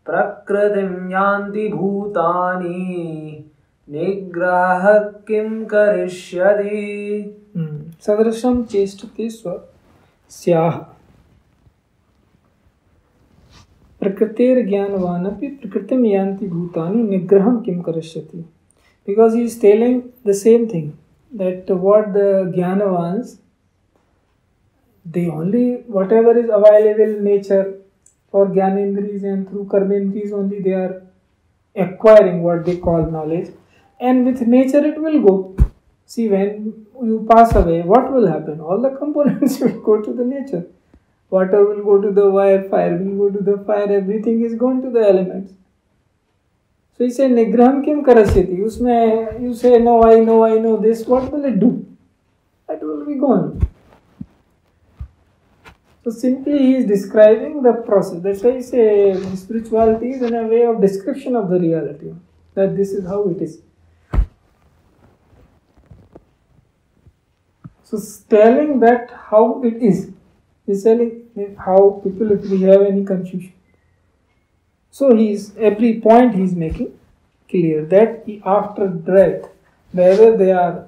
prakritim yanti bhutani nigraha kim karishyati. Sadrisham cheshtate swasyaha prakritirjnanavanavi prakritim yanti bhutani nigraham kim karishyati. Because he is telling the same thing, that what the Jnanavans, they only, whatever is available in nature for Jnanendris and through Karmendris only they are acquiring what they call knowledge. And with nature it will go. See, when you pass away, what will happen? All the components will go to the nature. Water will go to the wire, fire will go to the fire, everything is going to the elements. So he said, Nigraham kim karasyati. Usme you say, no, I know this. What will it do? That will be gone. So simply he is describing the process. That's why he says spirituality is in a way of description of the reality. That this is how it is. So telling that how it is telling how people, if we have any confusion. So every point he's making clear that after death, whether they are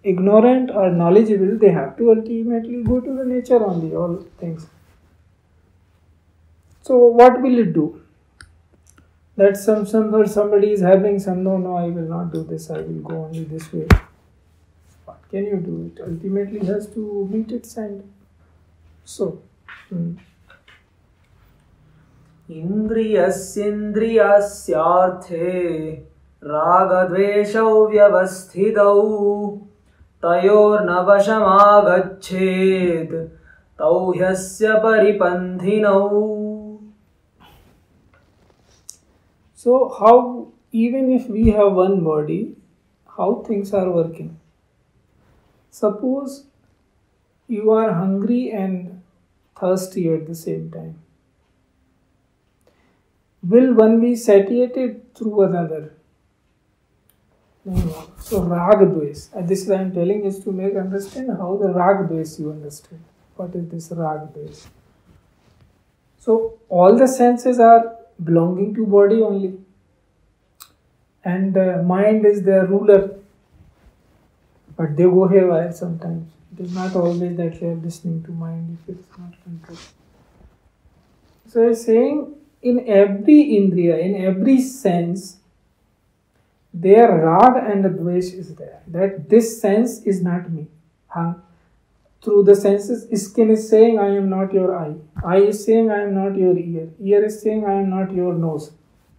ignorant or knowledgeable, they have to ultimately go to the nature only, all things. So what will it do? That somebody is having some, no, I will not do this, I will go only this way. What can you do? It ultimately has to meet its end. So, इन्द्रियस्येन्द्रियस्यार्थे रागद्वेषौ व्यवस्थितौ तयोर्न वशमागच्छेत् तौ ह्यस्य परिपन्थिनौ. So how, even if we have one body, how things are working? Suppose you are hungry and thirsty at the same time. Will one be satiated through another? No. So rag dvesh. This I am telling is to make understand how the rag dvesh you understand. What is this rag dvesh? So all the senses are belonging to body only, and mind is their ruler, but they go haywire sometimes. It is not always that you are listening to mind if it's not controlled. So I am saying, in every indriya, in every sense, their rag and dvesh is there. That this sense is not me. Through the senses, skin is saying, I am not your eye. Eye is saying, I am not your ear. Ear is saying, I am not your nose.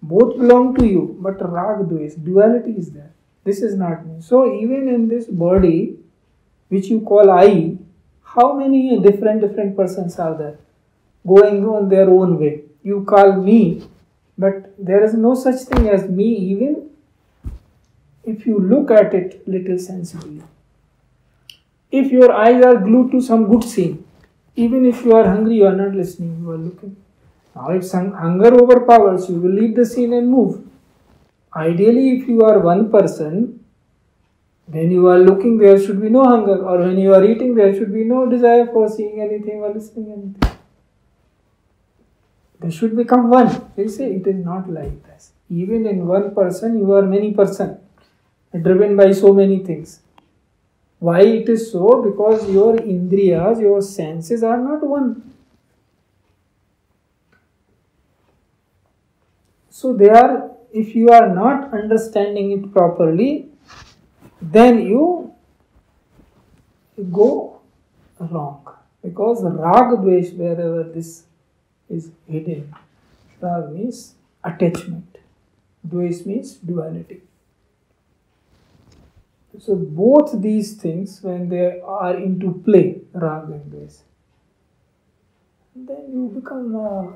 Both belong to you, but rag dvesh, duality is there. This is not me. So even in this body, which you call I, how many different persons are there, going on their own way? You call me, but there is no such thing as me, even if you look at it little sensibly. If your eyes are glued to some good scene, even if you are hungry, you are not listening, you are looking. Now if some hunger overpowers, you will leave the scene and move. Ideally, if you are one person, when you are looking, there should be no hunger, or when you are eating, there should be no desire for seeing anything or listening anything. They should become one. They say it is not like this. Even in one person, you are many persons, driven by so many things. Why it is so? Because your indriyas, your senses are not one. So they are, if you are not understanding it properly, then you go wrong. Because rag dvesh, wherever this is hidden, rag means attachment, dvesh means duality. So both these things, when they are into play, rag and dvesh, then you become a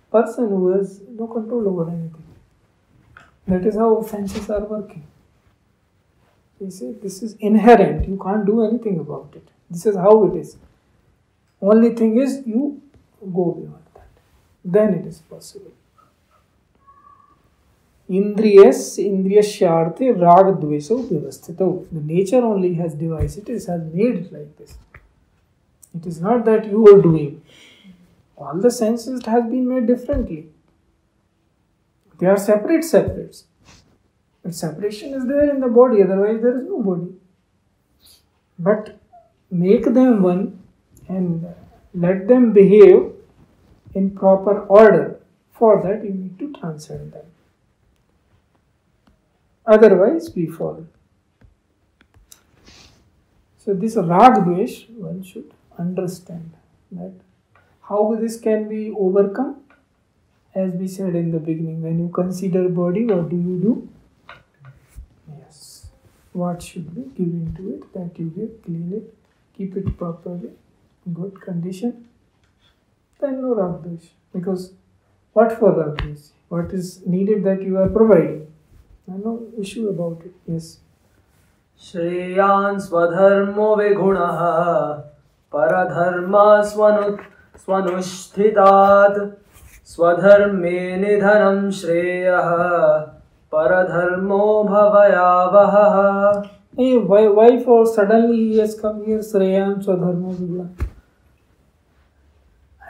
person who has no control over anything. That is how senses are working. You see, this is inherent. You can't do anything about it. This is how it is. Only thing is you go beyond that. Then it is possible. Indriyasyarthe rag dveso vyavasthito. The nature only has devised it. It has made it like this. It is not that you are doing. All the senses has been made differently. They are separates. But separation is there in the body, otherwise there is no body. But make them one and let them behave in proper order. For that you need to transcend them. Otherwise we fall. So this rag dvesh, one should understand that how this can be overcome. As we said in the beginning, when you consider body, what do? Yes. What should be given to it? That you give, clean it, keep it properly, good condition. Then no rag dvesh. Because what for rag dvesh? What is needed that you are providing? No issue about it. Yes. Shreyan swadharmo vighunaha paradharma swanushthitat swadharme nidhanam shreyah paradharmo bhavayavaha. Hey, why for suddenly he has come here, Shreyam Swadharmo Viguna?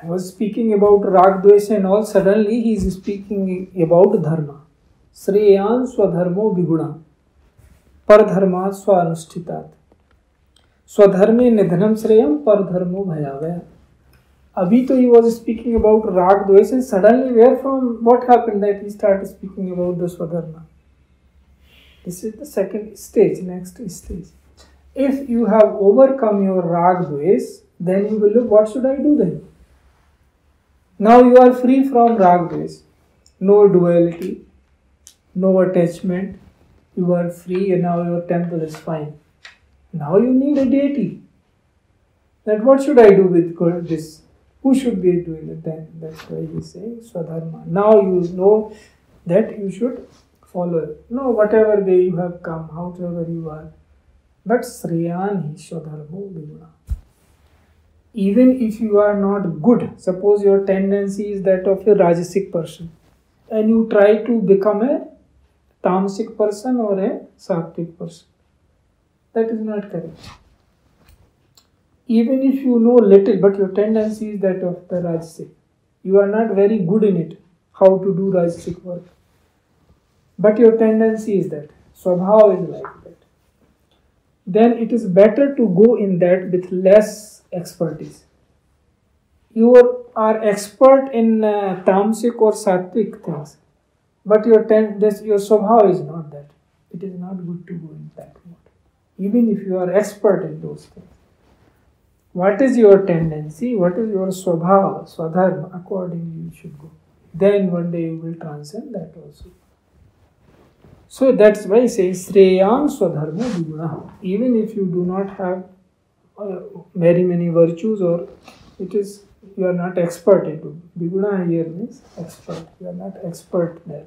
I was speaking about Rag Dvesha and all, suddenly he is speaking about Dharma. Shreyam Swadharmo Viguna. Pardharma Swanushtitat. Swadharme Nidhanam Shreyam Pardharmo Bhayavaya. Abhi to he was speaking about Rag Dvesha and suddenly where from what happened that he started speaking about the Swadharma. This is the second stage, next stage. If you have overcome your Rag Dvesh, then you will look, what should I do then? Now you are free from Rag Dvesh. No duality, no attachment. You are free and now your temple is fine. Now you need a deity. That what should I do with this? Who should be doing it then? That's why he is saying Swadharma. Now you know that you should follow it. No, whatever way you have come, however you are. But Sriyan hi Swadharmo Viguna. Even if you are not good, suppose your tendency is that of a Rajasic person, and you try to become a Tamasic person or a Sattvic person, that is not correct. Even if you know little, but your tendency is that of the Rajasic, you are not very good in it, how to do Rajasic work. But your tendency is that, Swabhav is like that. Then it is better to go in that with less expertise. You are expert in Tamasic or Sattvic things, but your Swabhav is not that. It is not good to go in that mode, even if you are expert in those things. What is your tendency? What is your Swabhav, Swadharma? Accordingly you should go. Then one day you will transcend that also. So that's why he says Shreyam Swadharma Viguna. Even if you do not have very many virtues, or it is you are not expert into. Viguna here means expert. You are not expert there.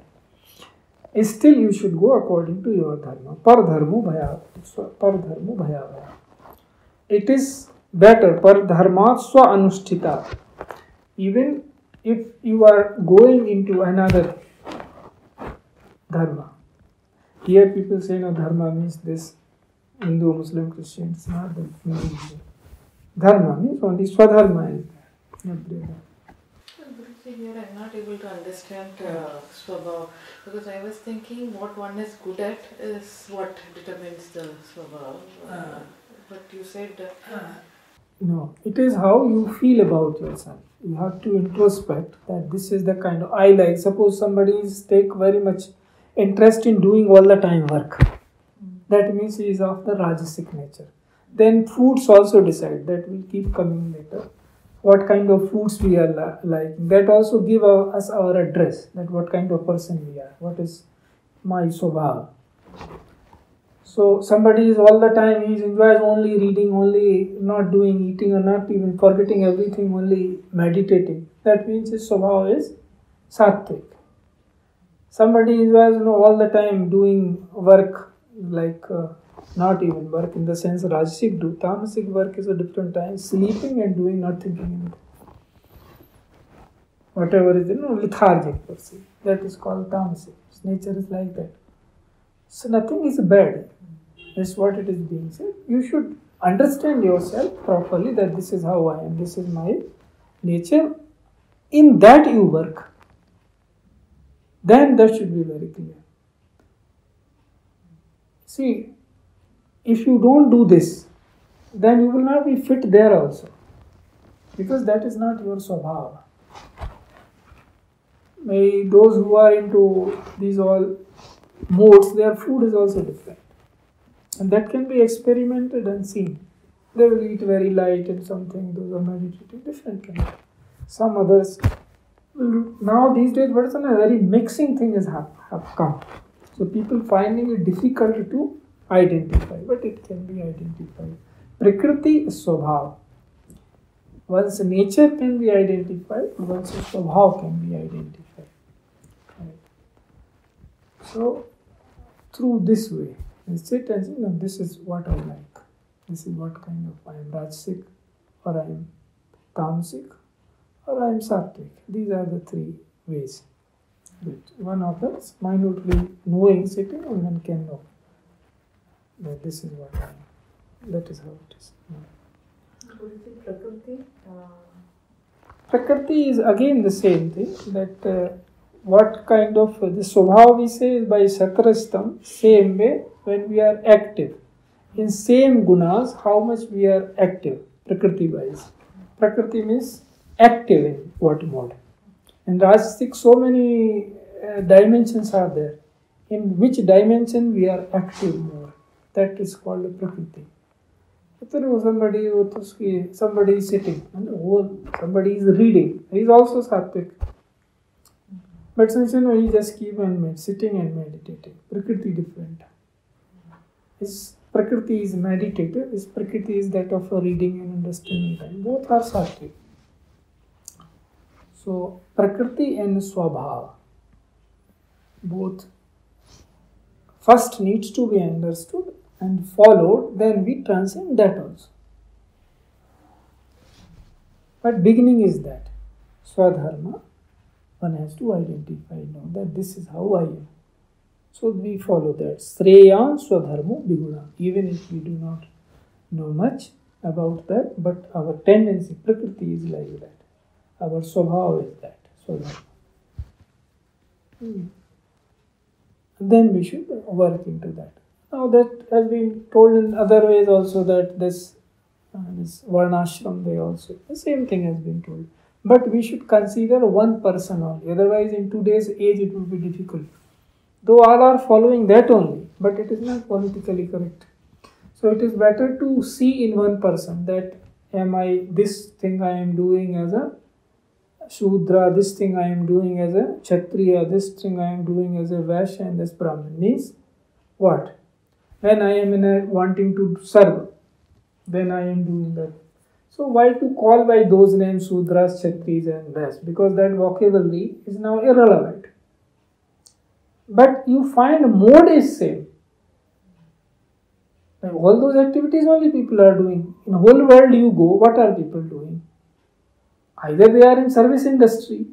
Still you should go according to your dharma. Pardharmo bhayavaya. It is better. Pardharma swa anushtita. Even if you are going into another dharma. Here people say no, dharma means this Hindu, Muslim, Christian. It's not the meaning. Dharma means only Swadharma is there. Guruji, here I'm not able to understand Swabhav, because I was thinking what one is good at is what determines the Swabhav. But you said... No, it is how you feel about yourself. You have to introspect that this is the kind of I like. Suppose somebody take very much interest in doing all the time work. That means he is of the Rajasic nature. Then foods also decide, that will keep coming later. What kind of foods we are like. That also give us our address, that what kind of person we are. What is my Swabhav. So somebody is all the time, he enjoys only reading, only not doing, eating, or not even forgetting everything, only meditating. That means his Swabhav is Sattvic. Somebody enjoys all the time doing work, like not even work in the sense Rajasic do. Tamasic work is a different time, sleeping and doing, not thinking anything. Whatever is lethargic person, that is called Tamasic. His nature is like that. So nothing is bad. That's what it is being said. You should understand yourself properly that this is how I am, this is my nature. In that you work. Then that should be very clear. See, if you don't do this, then you will not be fit there also. Because that is not your Swabhav. Those who are into these all modes, their food is also different. And that can be experimented and seen. They will eat very light and something, those are meditating, different kind of. Some others will, now these days, what is a very mixing thing has come. So people finding it difficult to identify, but it can be identified. Prakriti is Swabhav. One's nature can be identified, one's Swabhav can be identified. Right. So, through this way, and sit and say, no, this is what I like. This is what kind of I am Rajasic, or I am Tamasic, or I am Sattvic. These are the three ways. One of us minutely knowing, sitting, and one can know. that this is what I am. That is how it is. Guruji, Prakriti. Prakriti is again the same thing, that what kind of the Swabhava we say is by Satrastam, same way when we are active. In same gunas, how much we are active, Prakriti wise. Prakriti means active in what mode. In Rajasic, so many dimensions are there. In which dimension we are active more. That is called Prakriti. Somebody is sitting, and somebody is reading. He is also sattvic. But since he just keep on sitting and meditating. Prakriti different. His Prakriti is meditative. His Prakriti is that of a reading and understanding time. Both are sattvic. So Prakriti and Swabhava, both first needs to be understood and followed, then we transcend that also. But beginning is that Swadharma, one has to identify now that this is how I am. So we follow that. Sreyan Swadharmo Biguna. Even if we do not know much about that, but our tendency, Prakriti is like that. Our Swabhava is that. Swadharma. Then we should work into that. Now that has been told in other ways also, that this Varnashram, they also, the same thing has been told. But we should consider one person only. Otherwise in today's age it will be difficult. Though all are following that only, but it is not politically correct. So it is better to see in one person that this thing I am doing as a Shudra, this thing I am doing as a Kshatriya, this thing I am doing as a Vaishya and this Brahmin. Means what? When I am wanting to serve, then I am doing that. So why to call by those names Sudras, Kshatriyas and Vaishyas? Because that vocabulary is now irrelevant. But you find mode is same. Like all those activities only people are doing. In whole world you go, what are people doing? Either they are in service industry,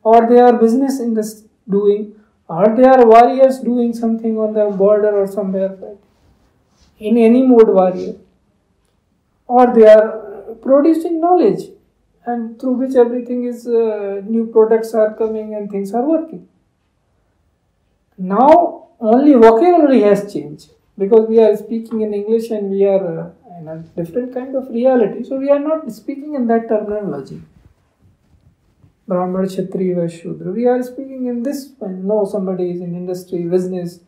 or they are business industry doing, or they are warriors doing something on the border or somewhere, right? In any mode warrior. Or they are producing knowledge, and through which everything is, new products are coming and things are working. Now only vocabulary has changed, because we are speaking in English and we are in a different kind of reality. So we are not speaking in that terminology. Brahmana, Kshatriya, Vaishya, Shudra. We are speaking in this. No, somebody is in industry, business,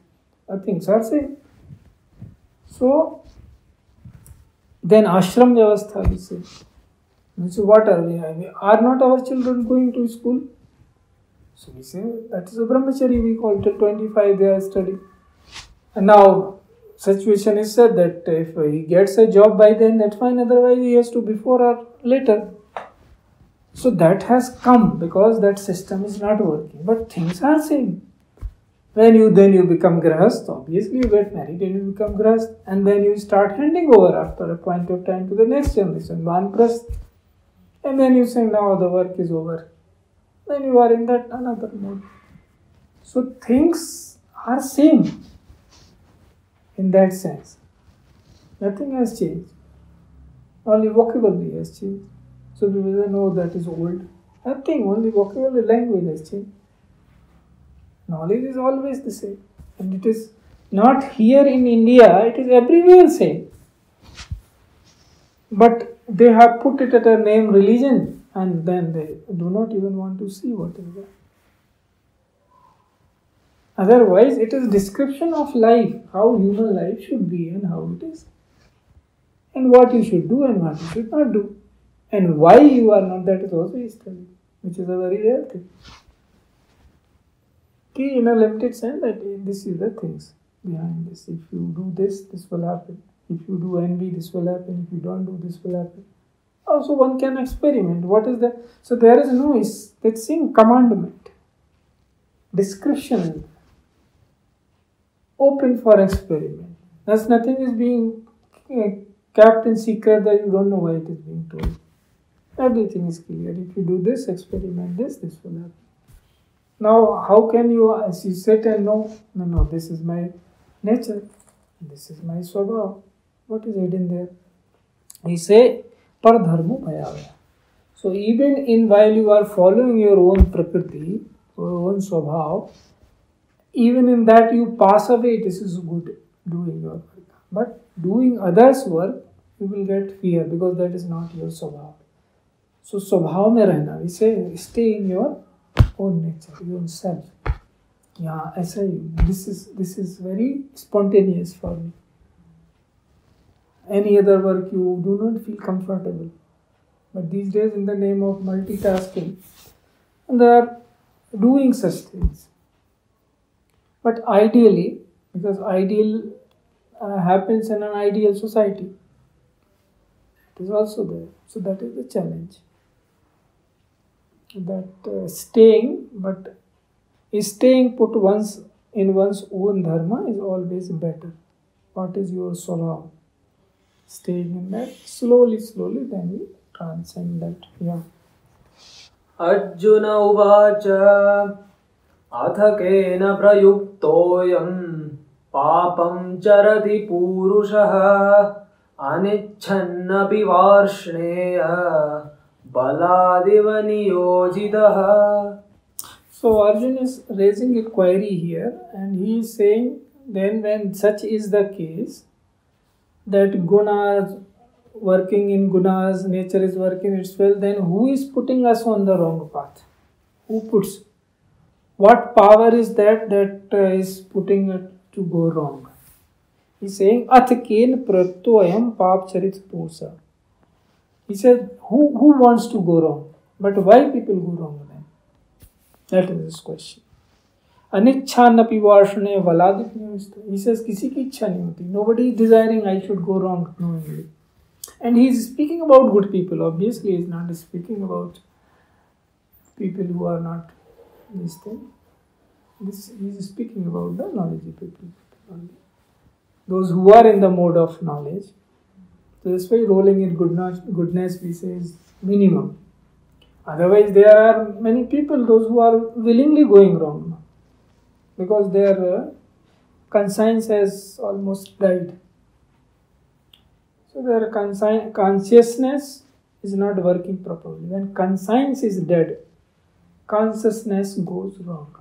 things are same. So then ashram vyavastha we say. So what are we? Are not our children going to school? So we say that is a brahmachari, we call till 25 they are studying. And now situation is said that if he gets a job by then, that's fine, otherwise he has to before or later. So that has come because that system is not working. But things are same. When you become grahast, obviously you get married and you become grahast, and then you start handing over after a point of time to the next generation, vanprasth. And then you say now the work is over. Then you are in that another mode. So things are same in that sense. Nothing has changed. Only vocabulary has changed. So people say, no, that is old. Nothing, only vocabulary, language has changed. Knowledge is always the same. And it is not here in India, it is everywhere same. But they have put it at a name religion, and then they do not even want to see what is that. Otherwise, it is description of life, how human life should be and how it is. And what you should do and what you should not do. And why you are not, that is also history, which is a very rare thing. In a limited sense, that this is the things behind this. If you do this, this will happen. If you do envy, this will happen. If you don't do, this will happen. Also, one can experiment. What is that? So there is no, let's sing commandment. Description. Open for experiment. Thus nothing is being kept in secret that you don't know why it is being told. Everything is clear. If you do this, experiment this will happen. Now, how can you, as you sit and know, no, this is my nature. This is my swabhav. What is hidden there? He say, paradharmo bhayavaya. So even in while you are following your own prakriti, your own swabhav, even in that you pass away, this is good doing your work. But doing others' work, you will get fear because that is not your swabhav. So swabhav mein rehna, we say stay in your own nature, your own self. Yeah, ऐसा ही. This is very spontaneous for me. Any other work you do not feel comfortable. But these days, in the name of multitasking, they are doing such things. But ideally, because ideal happens in an ideal society, it is also there. So that is the challenge. That staying put once in one's own dharma is always better. What is your swabhav? Staying in that, slowly, then we transcend that. Yeah. Arjuna uvacha अथ केन प्रयुक्तोऽयं पापं चरति पूरुषः अनिच्छन्नपि Varshney बलादिव नियोजितः. So Arjuna is raising a query here, and he is saying, then when such is the case, that gunas working in gunas, nature is working its will, then who is putting us on the wrong path? Who puts? What power is that is putting it to go wrong? He is saying, Athaken pratoyam pap charit posa. He said, who wants to go wrong? But why people go wrong then? That is his question. Anichchanapi varshane valadipniyamista. He says, kisi ki ichha nahi hoti. Nobody is desiring I should go wrong knowingly. And he is speaking about good people. Obviously, he is not speaking about people who are not this thing. He is speaking about the knowledgeable people. Those who are in the mode of knowledge. So this way, rolling in goodness we say is minimum. Otherwise, there are many people, those who are willingly going wrong, because their conscience has almost died. So their consciousness is not working properly. When conscience is dead, consciousness goes wrong.